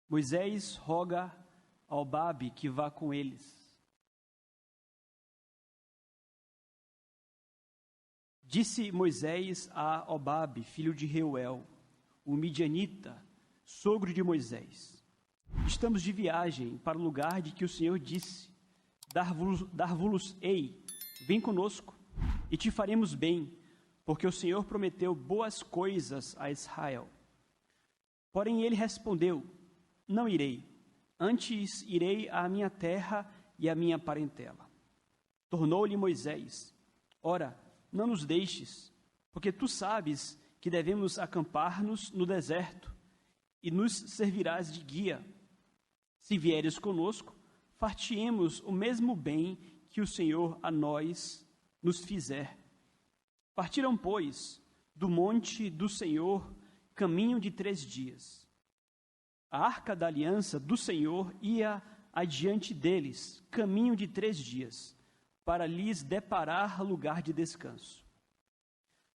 Moisés roga a Hobabe que vá com eles. Disse Moisés a Hobabe, filho de Reuel, o midianita, sogro de Moisés: estamos de viagem para o lugar de que o Senhor disse: dar-vos-ei, vem conosco, e te faremos bem, porque o Senhor prometeu boas coisas a Israel. Porém ele respondeu: não irei, antes irei à minha terra e à minha parentela. Tornou-lhe Moisés: ora, não nos deixes, porque tu sabes que devemos acampar-nos no deserto, e nos servirás de guia. Se vieres conosco, fartiemos o mesmo bem que o Senhor a nós nos fizer. Partiram, pois, do monte do Senhor, caminho de 3 dias. A arca da aliança do Senhor ia adiante deles, caminho de 3 dias, para lhes deparar lugar de descanso.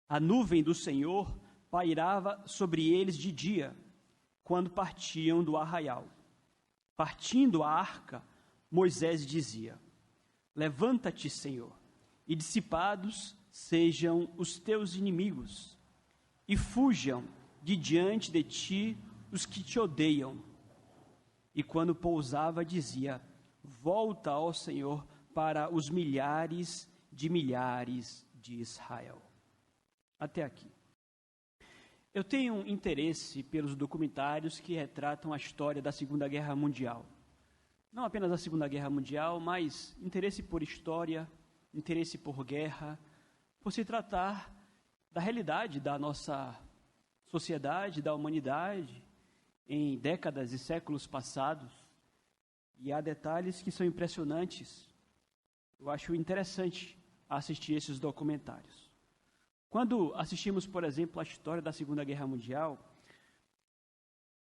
A nuvem do Senhor pairava sobre eles de dia, quando partiam do arraial. Partindo a arca, Moisés dizia: levanta-te, Senhor, e dissipados sejam os teus inimigos, e fujam de diante de ti os que te odeiam. E quando pousava, dizia: volta, ó Senhor, para os milhares de Israel. Até aqui. Eu tenho interesse pelos documentários que retratam a história da Segunda Guerra Mundial. Não apenas da Segunda Guerra Mundial, mas interesse por história, interesse por guerra, por se tratar da realidade da nossa sociedade, da humanidade, em décadas e séculos passados. E há detalhes que são impressionantes. Eu acho interessante assistir esses documentários. Quando assistimos, por exemplo, a história da Segunda Guerra Mundial,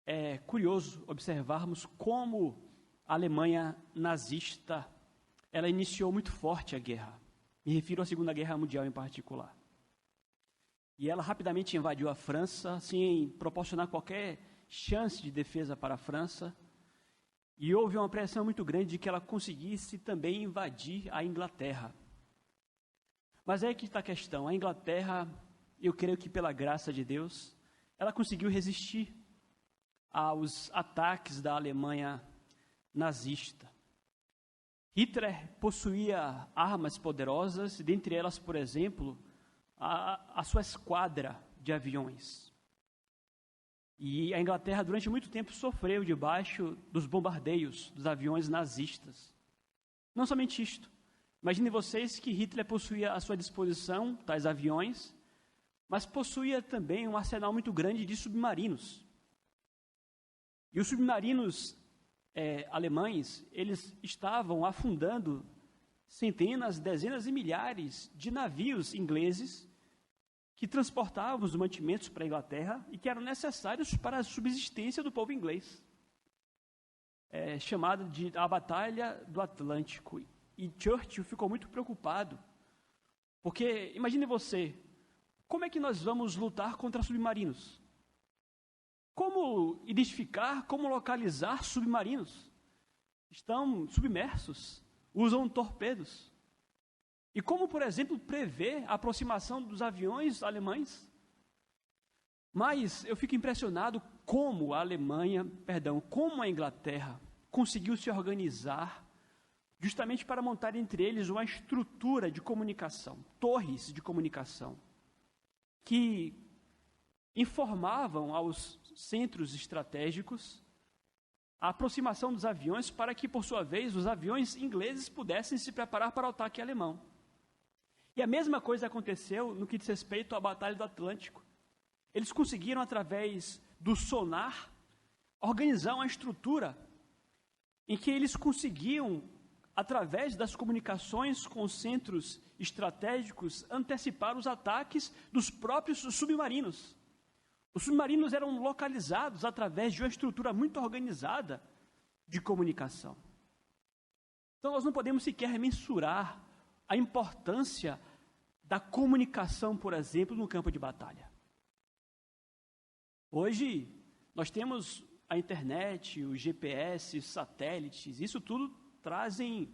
é curioso observarmos como a Alemanha nazista, ela iniciou muito forte a guerra. Me refiro à Segunda Guerra Mundial em particular. E ela rapidamente invadiu a França, sem proporcionar qualquer chance de defesa para a França. E houve uma pressão muito grande de que ela conseguisse também invadir a Inglaterra. Mas é que está a questão. A Inglaterra, eu creio que pela graça de Deus, ela conseguiu resistir aos ataques da Alemanha nazista. Hitler possuía armas poderosas, dentre elas, por exemplo, a sua esquadra de aviões. E a Inglaterra, durante muito tempo, sofreu debaixo dos bombardeios dos aviões nazistas. Não somente isto. Imaginem vocês que Hitler possuía à sua disposição tais aviões, mas possuía também um arsenal muito grande de submarinos. E os submarinos alemães, eles estavam afundando centenas, dezenas e milhares de navios ingleses que transportavam os mantimentos para a Inglaterra e que eram necessários para a subsistência do povo inglês. Chamada de a Batalha do Atlântico. E Churchill ficou muito preocupado, porque imagine você, como é que nós vamos lutar contra submarinos? Como identificar, como localizar submarinos? Estão submersos, usam torpedos. E como, por exemplo, prever a aproximação dos aviões alemães? Mas eu fico impressionado como a Inglaterra conseguiu se organizar justamente para montar entre eles uma estrutura de comunicação, torres de comunicação, que informavam aos centros estratégicos a aproximação dos aviões para que, por sua vez, os aviões ingleses pudessem se preparar para o ataque alemão. E a mesma coisa aconteceu no que diz respeito à Batalha do Atlântico. Eles conseguiram, através do sonar, organizar uma estrutura em que eles conseguiam, através das comunicações com os centros estratégicos, antecipar os ataques dos próprios submarinos. Os submarinos eram localizados através de uma estrutura muito organizada de comunicação. Então, nós não podemos sequer mensurar a importância da comunicação, por exemplo, no campo de batalha. Hoje, nós temos a internet, o GPS, satélites, isso tudo trazem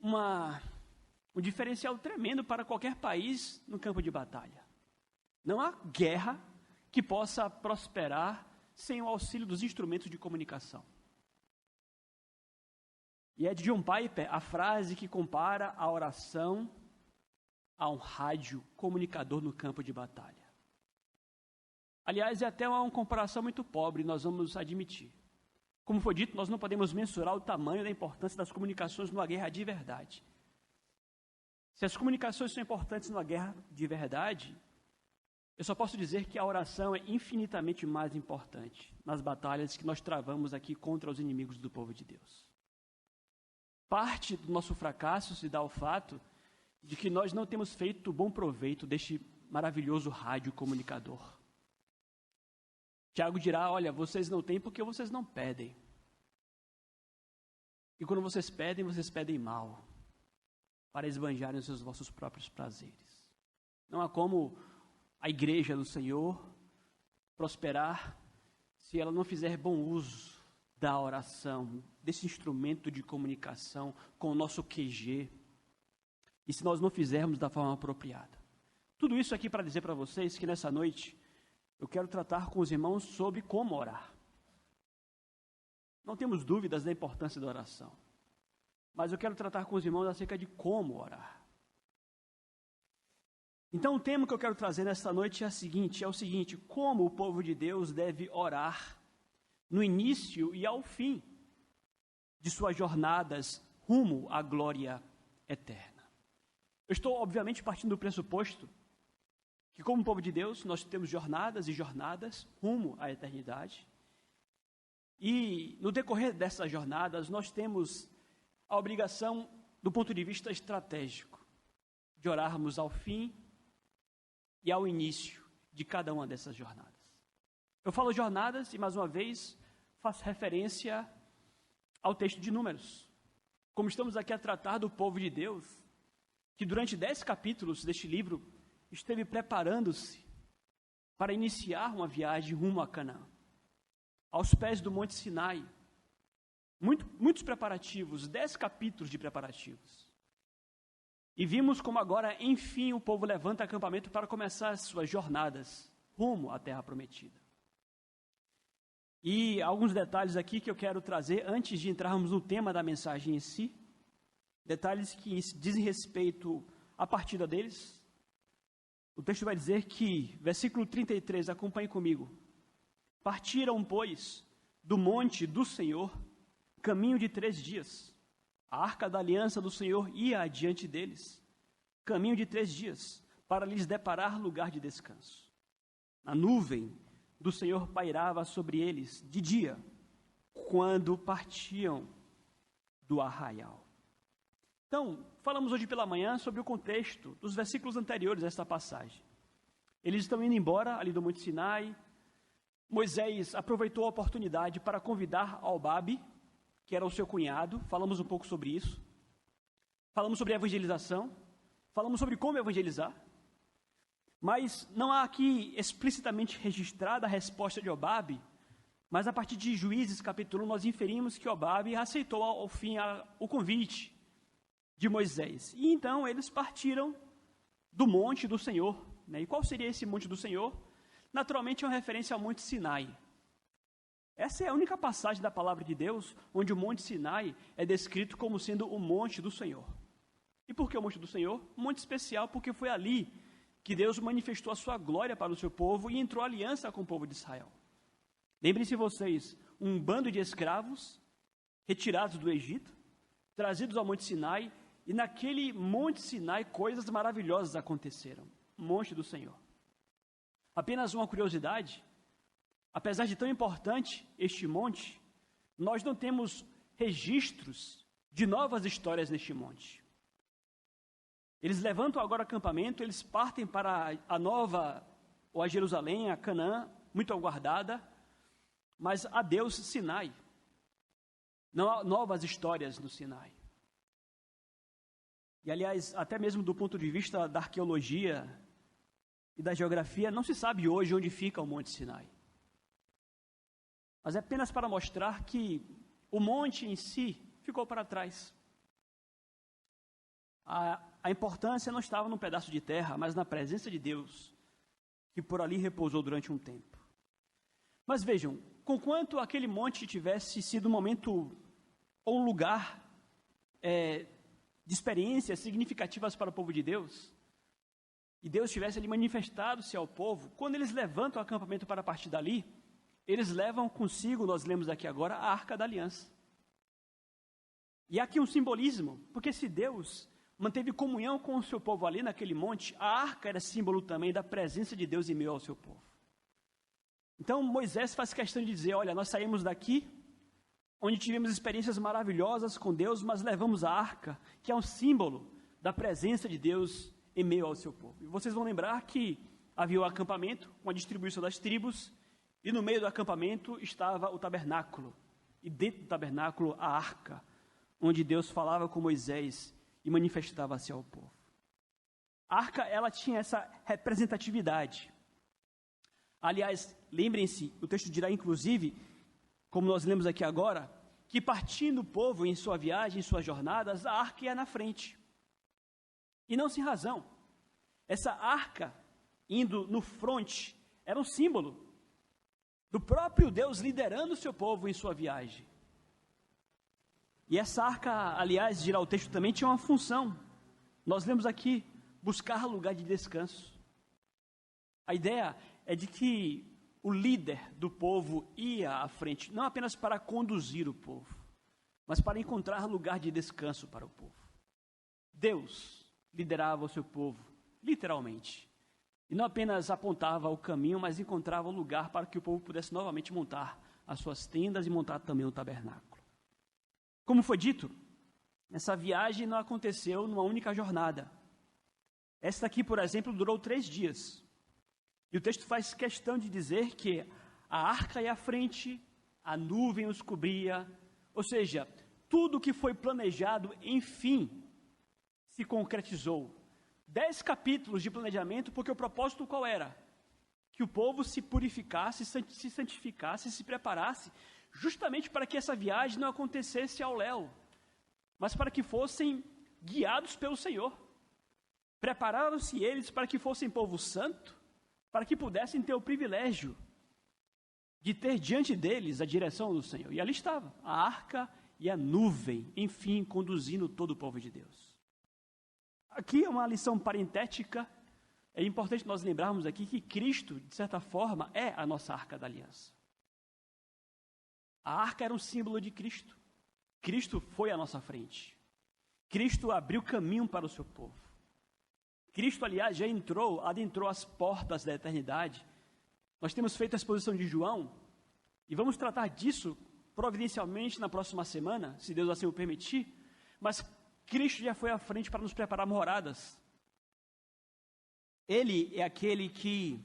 um diferencial tremendo para qualquer país no campo de batalha. Não há guerra que possa prosperar sem o auxílio dos instrumentos de comunicação. E é de John Piper a frase que compara a oração a um rádio comunicador no campo de batalha. Aliás, é até uma comparação muito pobre, nós vamos admitir. Como foi dito, nós não podemos mensurar o tamanho da importância das comunicações numa guerra de verdade. Se as comunicações são importantes numa guerra de verdade, eu só posso dizer que a oração é infinitamente mais importante nas batalhas que nós travamos aqui contra os inimigos do povo de Deus. Parte do nosso fracasso se dá ao fato de que nós não temos feito bom proveito deste maravilhoso rádio comunicador. Tiago dirá, olha, vocês não têm porque vocês não pedem. E quando vocês pedem mal, para esbanjarem os seus vossos próprios prazeres. Não há como a igreja do Senhor prosperar se ela não fizer bom uso da oração, desse instrumento de comunicação com o nosso QG, e se nós não fizermos da forma apropriada. Tudo isso aqui para dizer para vocês que nessa noite eu quero tratar com os irmãos sobre como orar. Não temos dúvidas da importância da oração, mas eu quero tratar com os irmãos acerca de como orar. Então o tema que eu quero trazer nesta noite é o seguinte, como o povo de Deus deve orar no início e ao fim de suas jornadas rumo à glória eterna. Eu estou, obviamente, partindo do pressuposto que, como povo de Deus, nós temos jornadas e jornadas rumo à eternidade. E, no decorrer dessas jornadas, nós temos a obrigação, do ponto de vista estratégico, de orarmos ao fim e ao início de cada uma dessas jornadas. Eu falo jornadas e, mais uma vez, faço referência ao texto de Números. Como estamos aqui a tratar do povo de Deus, que durante 10 capítulos deste livro esteve preparando-se para iniciar uma viagem rumo a Canaã, aos pés do Monte Sinai. Muitos preparativos, 10 capítulos de preparativos. E vimos como agora, enfim, o povo levanta acampamento para começar as suas jornadas rumo à Terra Prometida. E alguns detalhes aqui que eu quero trazer antes de entrarmos no tema da mensagem em si, detalhes que dizem respeito à partida deles. O texto vai dizer que, versículo 33, acompanhe comigo. Partiram, pois, do monte do Senhor, caminho de 3 dias. A arca da aliança do Senhor ia adiante deles, caminho de 3 dias, para lhes deparar lugar de descanso. A nuvem do Senhor pairava sobre eles de dia, quando partiam do arraial. Então, falamos hoje pela manhã sobre o contexto dos versículos anteriores a esta passagem. Eles estão indo embora ali do Monte Sinai. Moisés aproveitou a oportunidade para convidar Albabe, que era o seu cunhado. Falamos um pouco sobre isso. Falamos sobre evangelização. Falamos sobre como evangelizar. Mas não há aqui explicitamente registrada a resposta de Albabe, mas a partir de Juízes capítulo 1 nós inferimos que Albabe aceitou ao fim o convite de Moisés. E então eles partiram do monte do Senhor. E qual seria esse monte do Senhor? Naturalmente é uma referência ao Monte Sinai. Essa é a única passagem da palavra de Deus onde o Monte Sinai é descrito como sendo o monte do Senhor. E por que o monte do Senhor? Um monte especial porque foi ali que Deus manifestou a sua glória para o seu povo e entrou em aliança com o povo de Israel. Lembrem-se vocês, um bando de escravos retirados do Egito, trazidos ao Monte Sinai, e naquele Monte Sinai coisas maravilhosas aconteceram. Monte do Senhor. Apenas uma curiosidade, apesar de tão importante este monte, nós não temos registros de novas histórias neste monte. Eles levantam agora acampamento, eles partem para a nova, ou a Jerusalém, a Canaã, muito aguardada, mas adeus Sinai. Não há novas histórias no Sinai. E aliás, até mesmo do ponto de vista da arqueologia e da geografia, não se sabe hoje onde fica o Monte Sinai. mas é apenas para mostrar que o monte em si ficou para trás. A importância não estava num pedaço de terra, mas na presença de Deus, que por ali repousou durante um tempo. Mas vejam, conquanto aquele monte tivesse sido um momento ou um lugar de experiências significativas para o povo de Deus, e Deus tivesse ali manifestado-se ao povo, quando eles levantam o acampamento para partir dali, eles levam consigo, nós lemos aqui agora, a Arca da Aliança. E há aqui um simbolismo, porque se Deus manteve comunhão com o seu povo ali naquele monte, a arca era símbolo também da presença de Deus em meio ao seu povo. Então Moisés faz questão de dizer, olha, nós saímos daqui, onde tivemos experiências maravilhosas com Deus, mas levamos a arca, que é um símbolo da presença de Deus em meio ao seu povo. E vocês vão lembrar que havia o acampamento, com a distribuição das tribos, e no meio do acampamento estava o tabernáculo, e dentro do tabernáculo a arca, onde Deus falava com Moisés e manifestava-se ao povo. A arca, ela tinha essa representatividade. Aliás, lembrem-se, o texto dirá inclusive, como nós lemos aqui agora, que partindo o povo em sua viagem, em suas jornadas, a arca ia na frente. E não sem razão. Essa arca, indo no fronte, era um símbolo do próprio Deus liderando o seu povo em sua viagem. E essa arca, aliás, dirá o texto também, tinha uma função. Nós lemos aqui, buscar lugar de descanso. A ideia é de que o líder do povo ia à frente, não apenas para conduzir o povo, mas para encontrar lugar de descanso para o povo. Deus liderava o seu povo, literalmente. E não apenas apontava o caminho, mas encontrava um lugar para que o povo pudesse novamente montar as suas tendas e montar também o tabernáculo. Como foi dito, essa viagem não aconteceu numa única jornada. Esta aqui, por exemplo, durou 3 dias. E o texto faz questão de dizer que a arca ia à frente, a nuvem os cobria, ou seja, tudo que foi planejado, enfim, se concretizou. 10 capítulos de planejamento, porque o propósito qual era? Que o povo se purificasse, se santificasse, se preparasse, justamente para que essa viagem não acontecesse ao léu, mas para que fossem guiados pelo Senhor. Prepararam-se eles para que fossem povo santo, para que pudessem ter o privilégio de ter diante deles a direção do Senhor. E ali estava, a arca e a nuvem, enfim, conduzindo todo o povo de Deus. Aqui é uma lição parentética. É importante nós lembrarmos aqui que Cristo, de certa forma, é a nossa arca da aliança. A arca era um símbolo de Cristo. Cristo foi à nossa frente. Cristo abriu caminho para o seu povo. Cristo, aliás, já adentrou as portas da eternidade. Nós temos feito a exposição de João e vamos tratar disso providencialmente na próxima semana, se Deus assim o permitir. Mas Cristo já foi à frente para nos preparar moradas. Ele é aquele que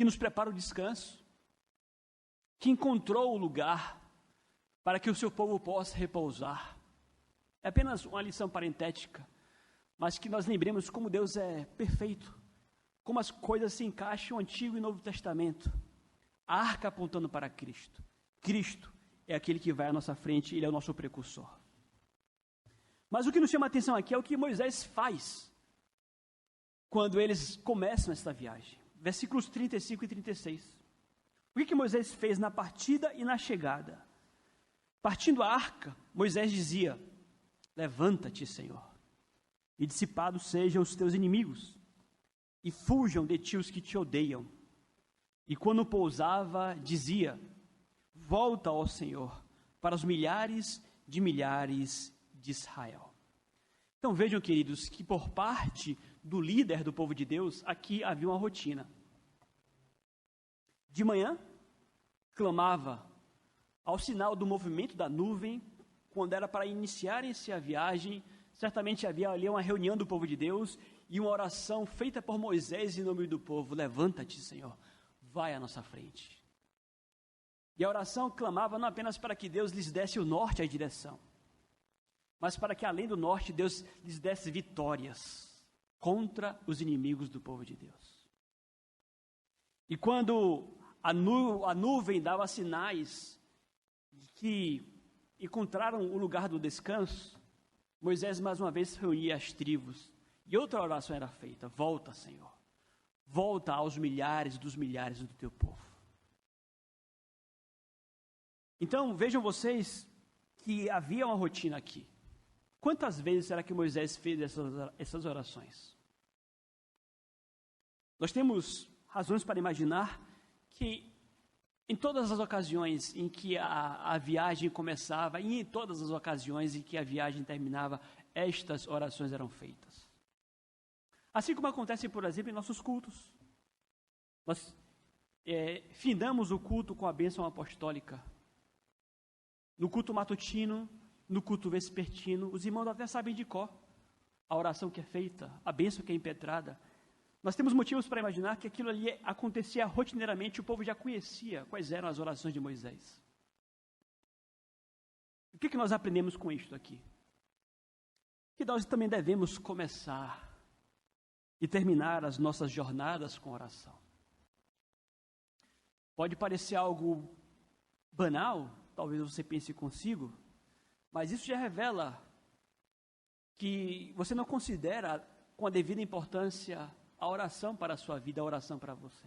nos prepara o descanso, que encontrou o lugar para que o seu povo possa repousar. É apenas uma lição parentética, mas que nós lembremos como Deus é perfeito, como as coisas se encaixam no Antigo e Novo Testamento. A arca apontando para Cristo. Cristo é aquele que vai à nossa frente, Ele é o nosso precursor. Mas o que nos chama a atenção aqui é o que Moisés faz quando eles começam esta viagem. Versículos 35 e 36. O que Moisés fez na partida e na chegada? Partindo a arca, Moisés dizia: levanta-te, Senhor, e dissipados sejam os teus inimigos, e fujam de ti os que te odeiam. E quando pousava, dizia: volta, ó Senhor, para os milhares de Israel. Então vejam, queridos, que por parte do líder do povo de Deus, aqui havia uma rotina. De manhã, clamava ao sinal do movimento da nuvem, quando era para iniciarem-se a viagem. Certamente havia ali uma reunião do povo de Deus e uma oração feita por Moisés em nome do povo: levanta-te, Senhor, vai à nossa frente. E a oração clamava não apenas para que Deus lhes desse o norte, a direção, mas para que além do norte Deus lhes desse vitórias contra os inimigos do povo de Deus. E quando a nuvem dava sinais de que encontraram o lugar do descanso, Moisés mais uma vez reunia as tribos e outra oração era feita: volta, Senhor, volta aos milhares dos milhares do teu povo. Então vejam vocês que havia uma rotina aqui. Quantas vezes será que Moisés fez essas orações? Nós temos razões para imaginar que em todas as ocasiões em que a viagem começava e em todas as ocasiões em que a viagem terminava, estas orações eram feitas. Assim como acontece, por exemplo, em nossos cultos. Nós findamos o culto com a bênção apostólica. No culto matutino, no culto vespertino, os irmãos até sabem de cor a oração que é feita, a bênção que é impetrada. Nós temos motivos para imaginar que aquilo ali acontecia rotineiramente, o povo já conhecia quais eram as orações de Moisés. O que nós aprendemos com isto aqui? Que nós também devemos começar e terminar as nossas jornadas com oração. Pode parecer algo banal, talvez você pense consigo, mas isso já revela que você não considera com a devida importância a oração para a sua vida, a oração para você.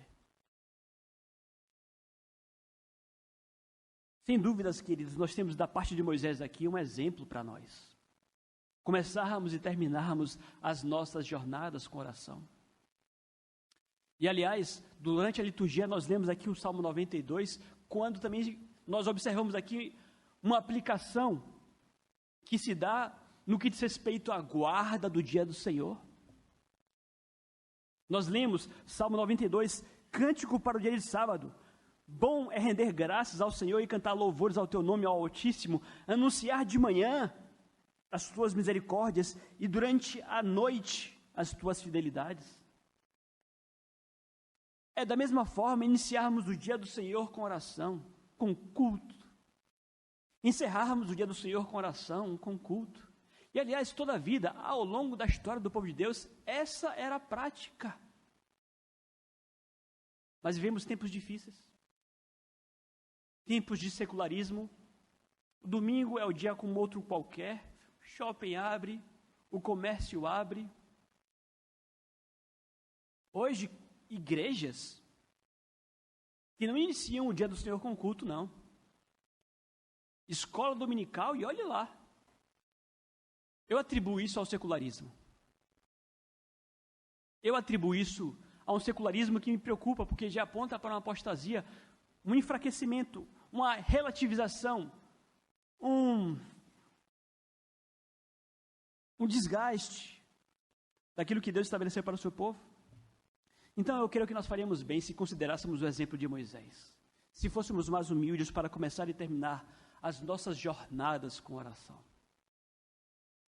Sem dúvidas, queridos, nós temos da parte de Moisés aqui um exemplo para nós. Começarmos e terminarmos as nossas jornadas com oração. E, aliás, durante a liturgia nós lemos aqui o Salmo 92, quando também nós observamos aqui uma aplicação que se dá no que diz respeito à guarda do dia do Senhor. Nós lemos Salmo 92, cântico para o dia de sábado. Bom é render graças ao Senhor e cantar louvores ao teu nome, ao Altíssimo, anunciar de manhã as tuas misericórdias e durante a noite as tuas fidelidades. É da mesma forma iniciarmos o dia do Senhor com oração, com culto. Encerrarmos o dia do Senhor com oração, com culto. E, aliás, toda a vida, ao longo da história do povo de Deus, essa era a prática. Mas vivemos tempos difíceis. Tempos de secularismo. O domingo é o dia como outro qualquer. O shopping abre, o comércio abre. Hoje, igrejas que não iniciam o dia do Senhor com culto, não. Escola dominical e olhe lá. Eu atribuo isso ao secularismo. Eu atribuo isso a um secularismo que me preocupa, porque já aponta para uma apostasia, um enfraquecimento, uma relativização, um desgaste daquilo que Deus estabeleceu para o seu povo. Então eu creio que nós faríamos bem se considerássemos o exemplo de Moisés, se fôssemos mais humildes para começar e terminar as nossas jornadas com oração.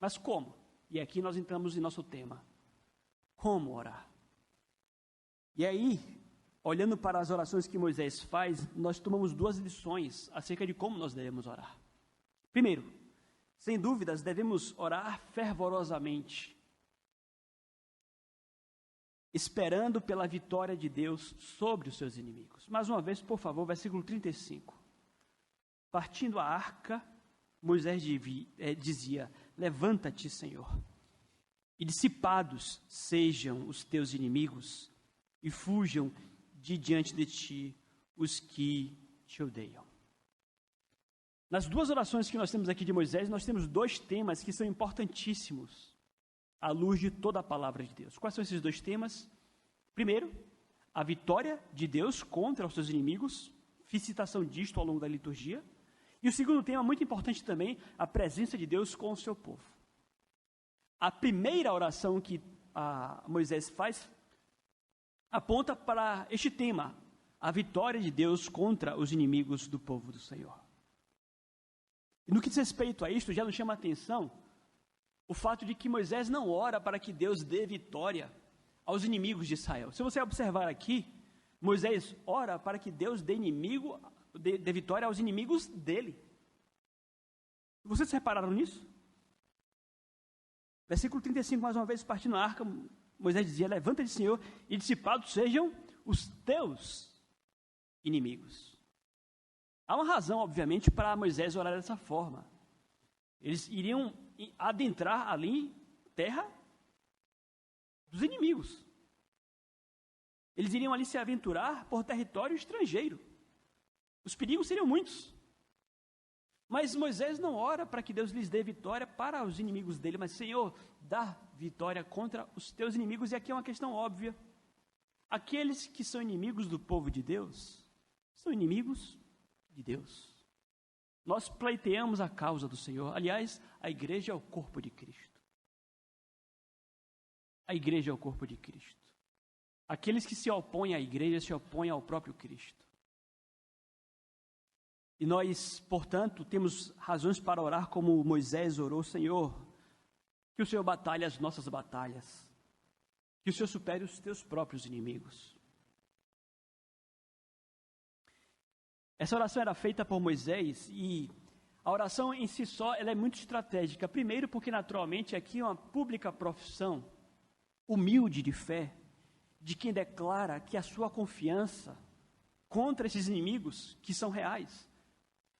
Mas como? E aqui nós entramos em nosso tema. Como orar? E aí, olhando para as orações que Moisés faz, nós tomamos duas lições acerca de como nós devemos orar. Primeiro, sem dúvidas, devemos orar fervorosamente, esperando pela vitória de Deus sobre os seus inimigos. Mais uma vez, por favor, versículo 35. Partindo a arca, Moisés dizia: levanta-te, Senhor, e dissipados sejam os teus inimigos, e fujam de diante de ti os que te odeiam. Nas duas orações que nós temos aqui de Moisés, nós temos dois temas que são importantíssimos à luz de toda a palavra de Deus. Quais são esses dois temas? Primeiro, a vitória de Deus contra os seus inimigos. Fiz citação disto ao longo da liturgia. E o segundo tema, muito importante também, a presença de Deus com o seu povo. A primeira oração que Moisés faz aponta para este tema, a vitória de Deus contra os inimigos do povo do Senhor. E no que diz respeito a isto, já nos chama a atenção o fato de que Moisés não ora para que Deus dê vitória aos inimigos de Israel. Se você observar aqui, Moisés ora para que Deus dê vitória aos inimigos dele. Vocês repararam nisso? Versículo 35, mais uma vez, partindo a arca, Moisés dizia: levanta-te, Senhor, e dissipados sejam os teus inimigos. Há uma razão, obviamente, para Moisés orar dessa forma. Eles iriam adentrar ali, terra dos inimigos. Eles iriam ali se aventurar por território estrangeiro. Os perigos seriam muitos. Mas Moisés não ora para que Deus lhes dê vitória para os inimigos dele, mas Senhor, dá vitória contra os teus inimigos. E aqui é uma questão óbvia. Aqueles que são inimigos do povo de Deus, são inimigos de Deus. Nós pleiteamos a causa do Senhor. Aliás, a igreja é o corpo de Cristo. A igreja é o corpo de Cristo. Aqueles que se opõem à igreja se opõem ao próprio Cristo. E nós, portanto, temos razões para orar como Moisés orou: Senhor, que o Senhor batalhe as nossas batalhas, que o Senhor supere os teus próprios inimigos. Essa oração era feita por Moisés e a oração em si só ela é muito estratégica. Primeiro porque naturalmente aqui é uma pública profissão humilde de fé, de quem declara que a sua confiança contra esses inimigos que são reais,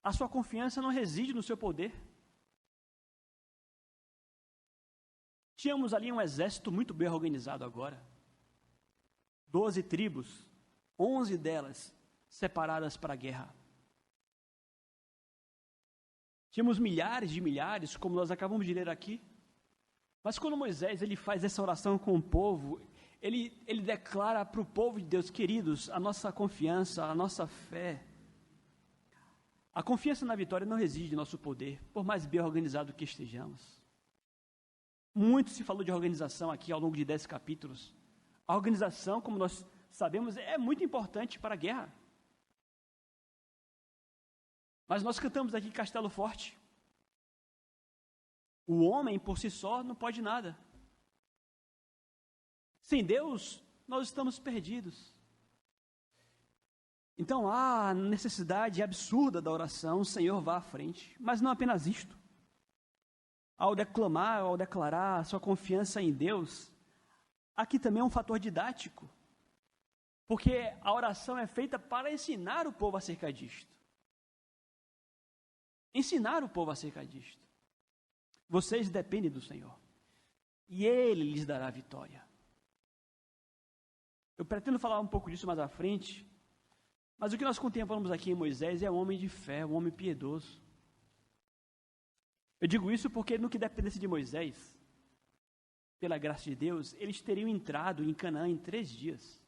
a sua confiança não reside no seu poder. Tínhamos ali um exército muito bem organizado agora. 12 tribos, 11 delas separadas para a guerra. Tínhamos milhares de milhares, como nós acabamos de ler aqui. Mas quando Moisés ele faz essa oração com o povo, ele declara para o povo de Deus: queridos, a nossa confiança, a nossa fé, a confiança na vitória não reside no nosso poder, por mais bem organizado que estejamos. Muito se falou de organização aqui ao longo de 10 capítulos. A organização, como nós sabemos, é muito importante para a guerra. Mas nós cantamos aqui Castelo Forte. O homem por si só não pode nada. Sem Deus, nós estamos perdidos. Então há a necessidade absurda da oração: o Senhor vá à frente. Mas não apenas isto. Ao declamar, ao declarar a sua confiança em Deus, aqui também é um fator didático. Porque a oração é feita para ensinar o povo acerca disto. Ensinar o povo acerca disto. Vocês dependem do Senhor. E Ele lhes dará a vitória. Eu pretendo falar um pouco disso mais à frente. Mas o que nós contemplamos aqui em Moisés é um homem de fé, um homem piedoso. Eu digo isso porque no que dependesse de Moisés, pela graça de Deus, eles teriam entrado em Canaã em 3 dias.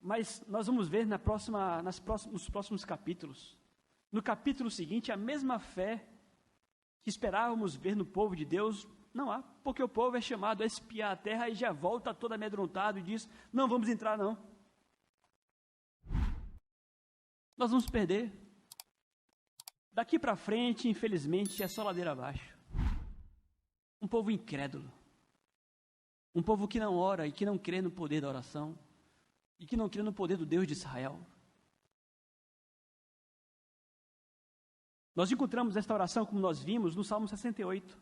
Mas nós vamos ver nos próximos capítulos. No capítulo seguinte, a mesma fé que esperávamos ver no povo de Deus, não há, porque o povo é chamado a espiar a terra e já volta todo amedrontado e diz: não vamos entrar não. Nós vamos perder. Daqui para frente, infelizmente, é só ladeira abaixo. Um povo incrédulo. Um povo que não ora e que não crê no poder da oração. E que não crê no poder do Deus de Israel. Nós encontramos esta oração, como nós vimos, no Salmo 68.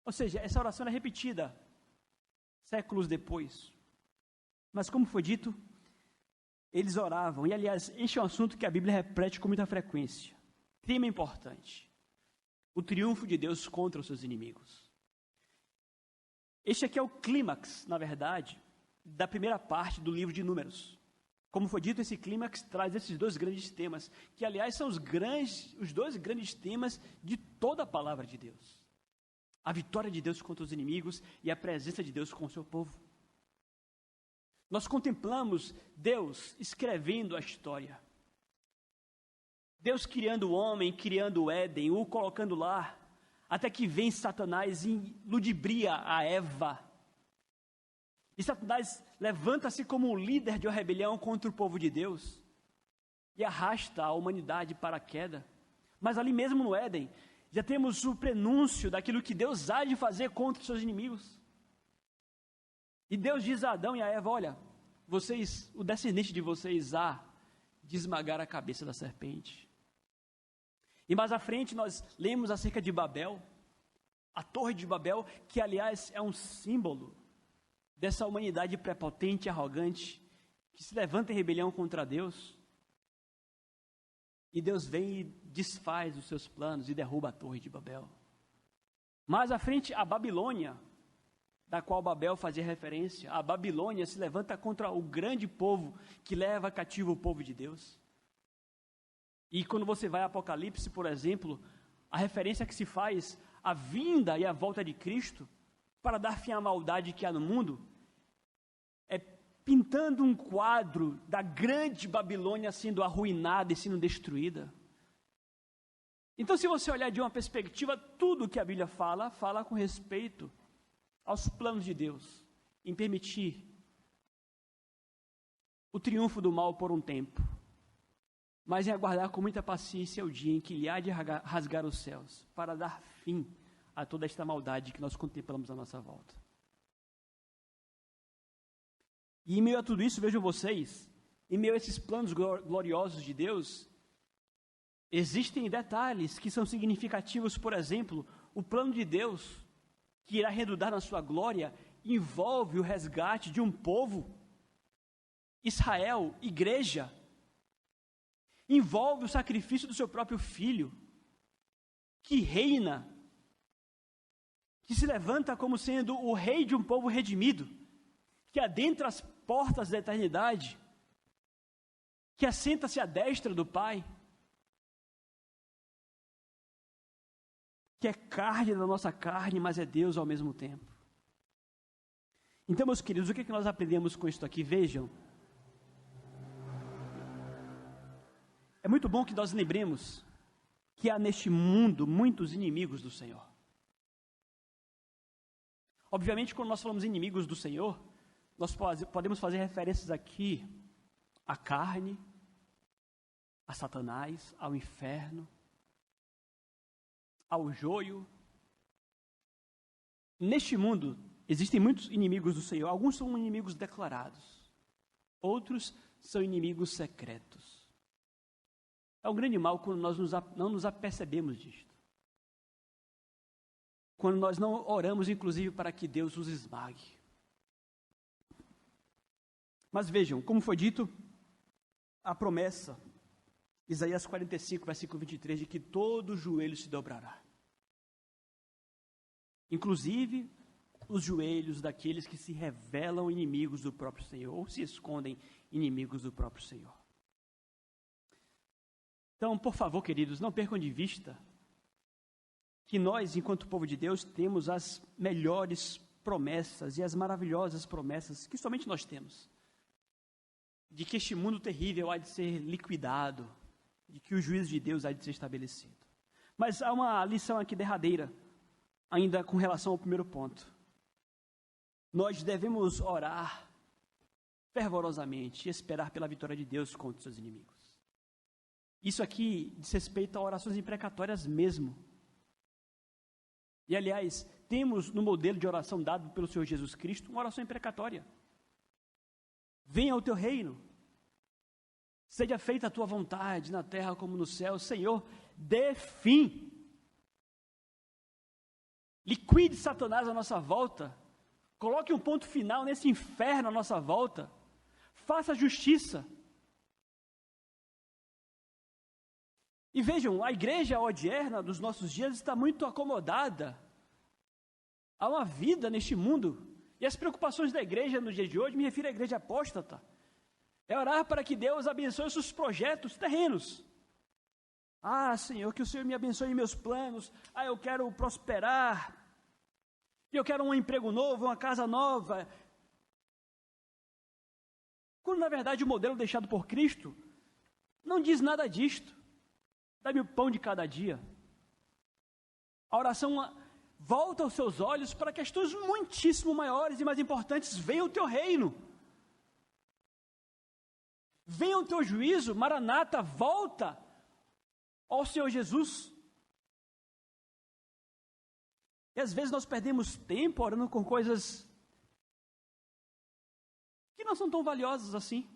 Ou seja, essa oração é repetida séculos depois. Mas como foi dito, eles oravam. E aliás, este é um assunto que a Bíblia repete com muita frequência. Tema importante: o triunfo de Deus contra os seus inimigos. Este aqui é o clímax, na verdade, da primeira parte do livro de Números. Como foi dito, esse clímax traz esses 2 grandes temas, que aliás são os 2 grandes temas de toda a palavra de Deus. A vitória de Deus contra os inimigos e a presença de Deus com o seu povo. Nós contemplamos Deus escrevendo a história. Deus criando o homem, criando o Éden, o colocando lá, até que vem Satanás e ludibria a Eva. E Satanás levanta-se como um líder de uma rebelião contra o povo de Deus e arrasta a humanidade para a queda. Mas ali mesmo no Éden, já temos o prenúncio daquilo que Deus há de fazer contra os seus inimigos. E Deus diz a Adão e a Eva: olha, vocês, o descendente de vocês há de esmagar a cabeça da serpente. E mais à frente nós lemos acerca de Babel, a Torre de Babel, que aliás é um símbolo dessa humanidade prepotente e arrogante, que se levanta em rebelião contra Deus, e Deus vem e desfaz os seus planos e derruba a Torre de Babel. Mais à frente, a Babilônia, da qual Babel fazia referência, a Babilônia se levanta contra o grande povo que leva cativo o povo de Deus. E quando você vai a Apocalipse, por exemplo, a referência que se faz à vinda e à volta de Cristo para dar fim à maldade que há no mundo é pintando um quadro da grande Babilônia sendo arruinada e sendo destruída. Então, se você olhar de uma perspectiva, tudo que a Bíblia fala com respeito aos planos de Deus, em permitir o triunfo do mal por um tempo, mas em aguardar com muita paciência o dia em que Ele há de rasgar os céus, para dar fim a toda esta maldade que nós contemplamos à nossa volta. E em meio a tudo isso, vejam vocês, em meio a esses planos gloriosos de Deus, existem detalhes que são significativos. Por exemplo, o plano de Deus, que irá redundar na sua glória, envolve o resgate de um povo, Israel, igreja, envolve o sacrifício do seu próprio filho, que reina, que se levanta como sendo o rei de um povo redimido, que adentra as portas da eternidade, que assenta-se à destra do Pai, que é carne da nossa carne, mas é Deus ao mesmo tempo. Então, meus queridos, o que nós aprendemos com isso aqui? Vejam, é muito bom que nós lembremos que há neste mundo muitos inimigos do Senhor. Obviamente, quando nós falamos inimigos do Senhor, nós podemos fazer referências aqui à carne, a Satanás, ao inferno, ao joio. Neste mundo, existem muitos inimigos do Senhor. Alguns são inimigos declarados, outros são inimigos secretos. É um grande mal quando nós não nos apercebemos disto. Quando nós não oramos, inclusive, para que Deus os esmague. Mas vejam, como foi dito, a promessa, Isaías 45, versículo 23, de que todo joelho se dobrará. Inclusive, os joelhos daqueles que se revelam inimigos do próprio Senhor, ou se escondem inimigos do próprio Senhor. Então, por favor, queridos, não percam de vista que nós, enquanto povo de Deus, temos as melhores promessas e as maravilhosas promessas que somente nós temos, de que este mundo terrível há de ser liquidado, de que o juízo de Deus há de ser estabelecido. Mas há uma lição aqui derradeira, ainda com relação ao primeiro ponto. Nós devemos orar fervorosamente e esperar pela vitória de Deus contra os seus inimigos. Isso aqui diz respeito a orações imprecatórias mesmo. E, aliás, temos no modelo de oração dado pelo Senhor Jesus Cristo uma oração imprecatória. Venha o teu reino, seja feita a tua vontade na terra como no céu. Senhor, dê fim, liquide Satanás à nossa volta, coloque um ponto final nesse inferno à nossa volta, faça justiça. E vejam, a igreja odierna dos nossos dias está muito acomodada a uma vida neste mundo. E as preocupações da igreja no dia de hoje, me refiro à igreja apóstata, é orar para que Deus abençoe os seus projetos terrenos. Ah, Senhor, que o Senhor me abençoe em meus planos. Ah, eu quero prosperar. Eu quero um emprego novo, uma casa nova. Quando, na verdade, o modelo deixado por Cristo não diz nada disto. Dá-me o pão de cada dia. A oração volta os seus olhos para questões muitíssimo maiores e mais importantes. Venha o teu reino. Venha o teu juízo. Maranata, volta ao Senhor Jesus. E às vezes nós perdemos tempo orando com coisas que não são tão valiosas assim.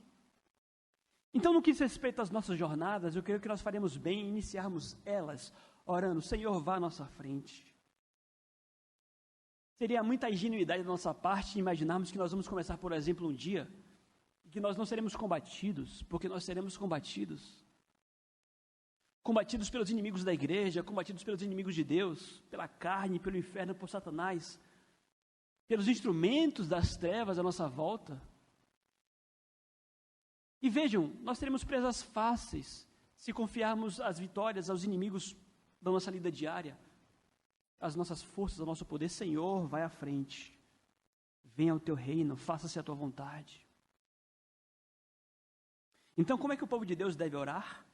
Então, no que diz respeito às nossas jornadas, eu creio que nós faremos bem em iniciarmos elas orando: Senhor, vá à nossa frente. Seria muita ingenuidade da nossa parte imaginarmos que nós vamos começar, por exemplo, um dia que nós não seremos combatidos, porque nós seremos combatidos. Combatidos pelos inimigos da igreja, combatidos pelos inimigos de Deus, pela carne, pelo inferno, por Satanás, pelos instrumentos das trevas à nossa volta. E vejam, nós teremos presas fáceis se confiarmos as vitórias aos inimigos da nossa lida diária, as nossas forças, ao nosso poder. Senhor, vai à frente, venha ao teu reino, faça-se a tua vontade. Então, como é que o povo de Deus deve orar?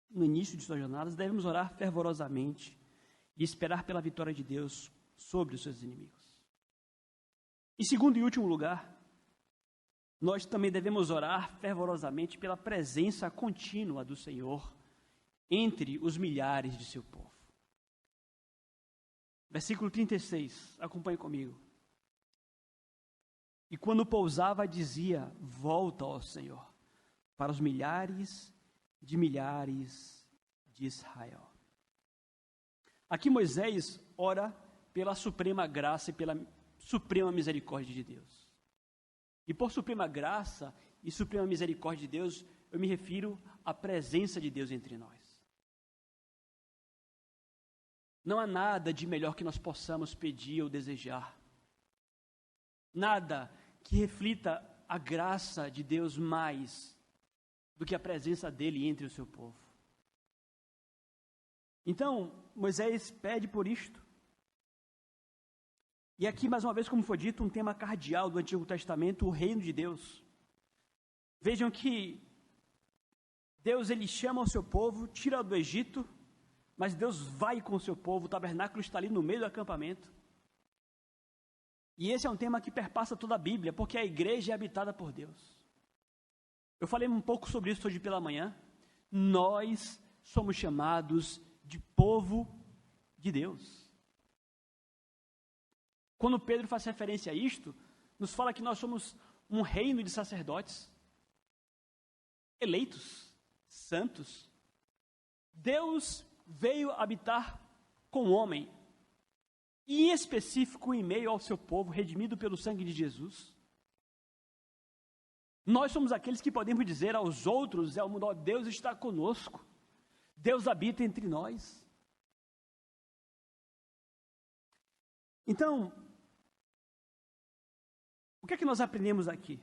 No início de suas jornadas, devemos orar fervorosamente e esperar pela vitória de Deus sobre os seus inimigos. E segundo e último lugar, nós também devemos orar fervorosamente pela presença contínua do Senhor entre os milhares de seu povo. Versículo 36, acompanhe comigo. E quando pousava, dizia: volta, ó Senhor, para os milhares de Israel. Aqui Moisés ora pela suprema graça e pela suprema misericórdia de Deus. E por suprema graça e suprema misericórdia de Deus, eu me refiro à presença de Deus entre nós. Não há nada de melhor que nós possamos pedir ou desejar. Nada que reflita a graça de Deus mais do que a presença dele entre o seu povo. Então, Moisés pede por isto. E aqui, mais uma vez, como foi dito, um tema cardeal do Antigo Testamento, o reino de Deus. Vejam que Deus, ele chama o seu povo, tira do Egito, mas Deus vai com o seu povo, o tabernáculo está ali no meio do acampamento. E esse é um tema que perpassa toda a Bíblia, porque a igreja é habitada por Deus. Eu falei um pouco sobre isso hoje pela manhã. Nós somos chamados de povo de Deus. Quando Pedro faz referência a isto, nos fala que nós somos um reino de sacerdotes, eleitos, santos. Deus veio habitar com o homem, e em específico em meio ao seu povo, redimido pelo sangue de Jesus. Nós somos aqueles que podemos dizer aos outros, Deus está conosco, Deus habita entre nós. Então, o que é que nós aprendemos aqui?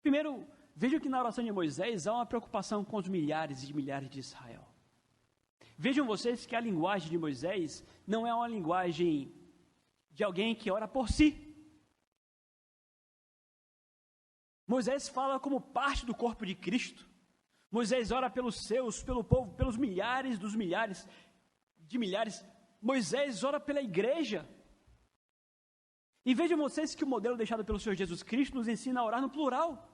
Primeiro, vejam que na oração de Moisés há uma preocupação com os milhares e milhares de Israel. Vejam vocês que a linguagem de Moisés não é uma linguagem de alguém que ora por si. Moisés fala como parte do corpo de Cristo. Moisés ora pelos seus, pelo povo, pelos milhares dos milhares de milhares. Moisés ora pela igreja. E vejam vocês que o modelo deixado pelo Senhor Jesus Cristo nos ensina a orar no plural.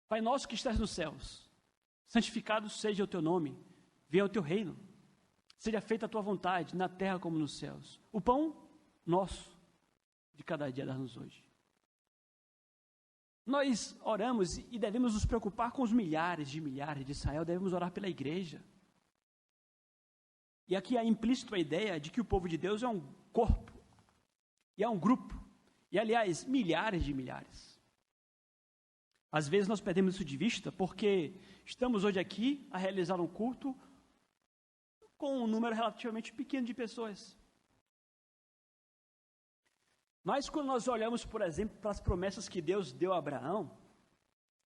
Pai nosso que estás nos céus, santificado seja o teu nome, venha o teu reino, seja feita a tua vontade, na terra como nos céus. O pão nosso de cada dia dá-nos hoje. Nós oramos e devemos nos preocupar com os milhares de Israel, devemos orar pela igreja. E aqui há implícito a ideia de que o povo de Deus é um corpo, e é um grupo, e aliás, milhares de milhares. Às vezes nós perdemos isso de vista porque estamos hoje aqui a realizar um culto com um número relativamente pequeno de pessoas. Mas quando nós olhamos, por exemplo, para as promessas que Deus deu a Abraão,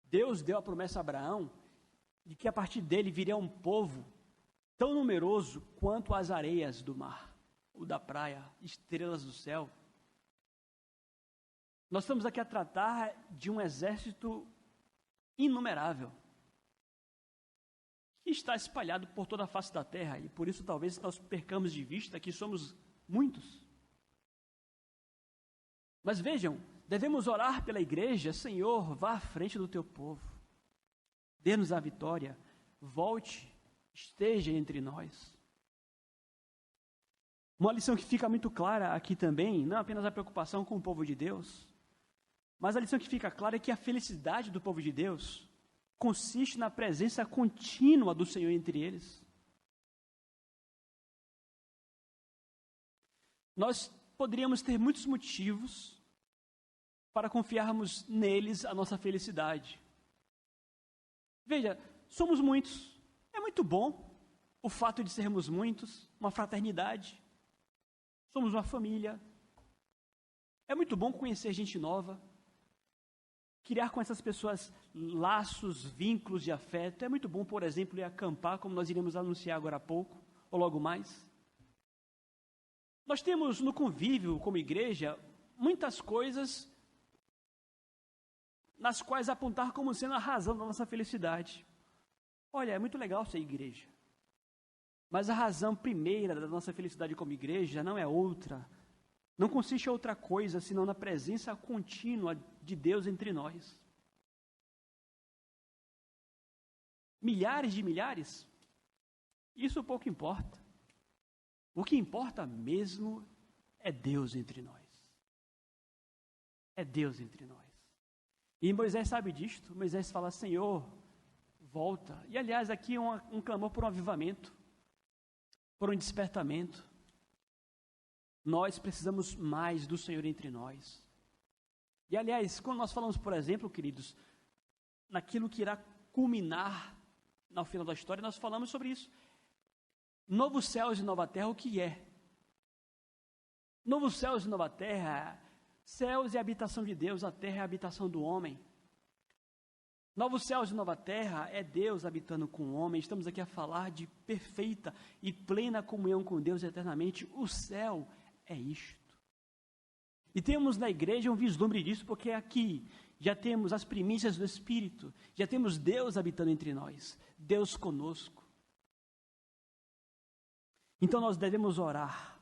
Deus deu a promessa a Abraão de que a partir dele viria um povo tão numeroso quanto as areias do mar, ou da praia, estrelas do céu. Nós estamos aqui a tratar de um exército inumerável, que está espalhado por toda a face da terra, e por isso talvez nós percamos de vista que somos muitos. Mas vejam, devemos orar pela igreja. Senhor, vá à frente do teu povo, dê-nos a vitória, volte, esteja entre nós. Uma lição que fica muito clara aqui também, não apenas a preocupação com o povo de Deus, mas a lição que fica clara é que a felicidade do povo de Deus consiste na presença contínua do Senhor entre eles. Nós poderíamos ter muitos motivos para confiarmos neles a nossa felicidade. Veja, somos muitos. É muito bom o fato de sermos muitos, uma fraternidade. Somos uma família. É muito bom conhecer gente nova. Criar com essas pessoas laços, vínculos de afeto. É muito bom, por exemplo, ir acampar, como nós iremos anunciar agora há pouco, ou logo mais. Nós temos no convívio, como igreja, muitas coisas nas quais apontar como sendo a razão da nossa felicidade. Olha, é muito legal ser igreja. Mas a razão primeira da nossa felicidade como igreja não é outra. Não consiste em outra coisa, senão na presença contínua de Deus entre nós. Milhares de milhares? Isso pouco importa. O que importa mesmo é Deus entre nós. É Deus entre nós. E Moisés sabe disto. Moisés fala, Senhor, volta. E aliás, aqui é um clamor por um avivamento, por um despertamento. Nós precisamos mais do Senhor entre nós. E aliás, quando nós falamos, por exemplo, queridos, naquilo que irá culminar no final da história, nós falamos sobre isso. Novos céus e nova terra, o que é? Novos céus e nova terra, céus é a habitação de Deus, a terra é a habitação do homem. Novos céus e nova terra é Deus habitando com o homem. Estamos aqui a falar de perfeita e plena comunhão com Deus eternamente. O céu é isto. E temos na igreja um vislumbre disso, porque aqui já temos as primícias do Espírito, já temos Deus habitando entre nós, Deus conosco. Então nós devemos orar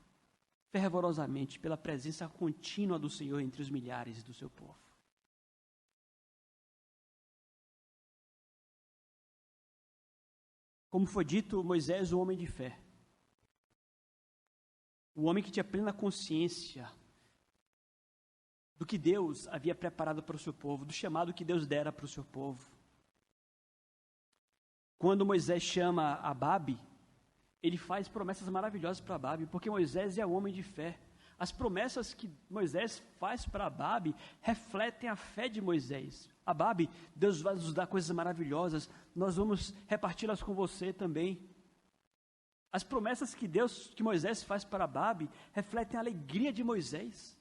fervorosamente pela presença contínua do Senhor entre os milhares do seu povo. Como foi dito, Moisés, o homem de fé. O homem que tinha plena consciência do que Deus havia preparado para o seu povo, do chamado que Deus dera para o seu povo. Quando Moisés chama Ababe, ele faz promessas maravilhosas para Ababe, porque Moisés é o homem de fé. As promessas que Moisés faz para Ababe refletem a fé de Moisés. Ababe, Deus vai nos dar coisas maravilhosas, nós vamos reparti-las com você também. As promessas que Moisés faz para Ababe refletem a alegria de Moisés.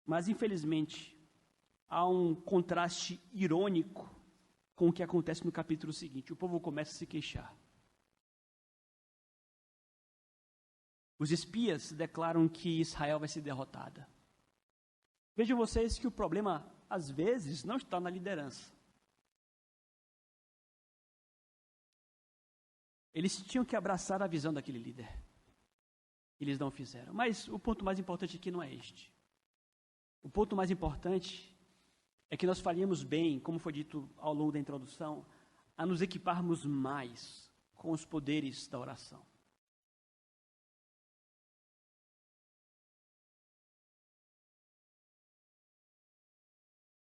Mas, infelizmente, há um contraste irônico com o que acontece no capítulo seguinte. O povo começa a se queixar. Os espias declaram que Israel vai ser derrotada. Vejam vocês que o problema, às vezes, não está na liderança. Eles tinham que abraçar a visão daquele líder. Eles não fizeram. Mas o ponto mais importante aqui não é este. O ponto mais importante é que nós faríamos bem, como foi dito ao longo da introdução, a nos equiparmos mais com os poderes da oração.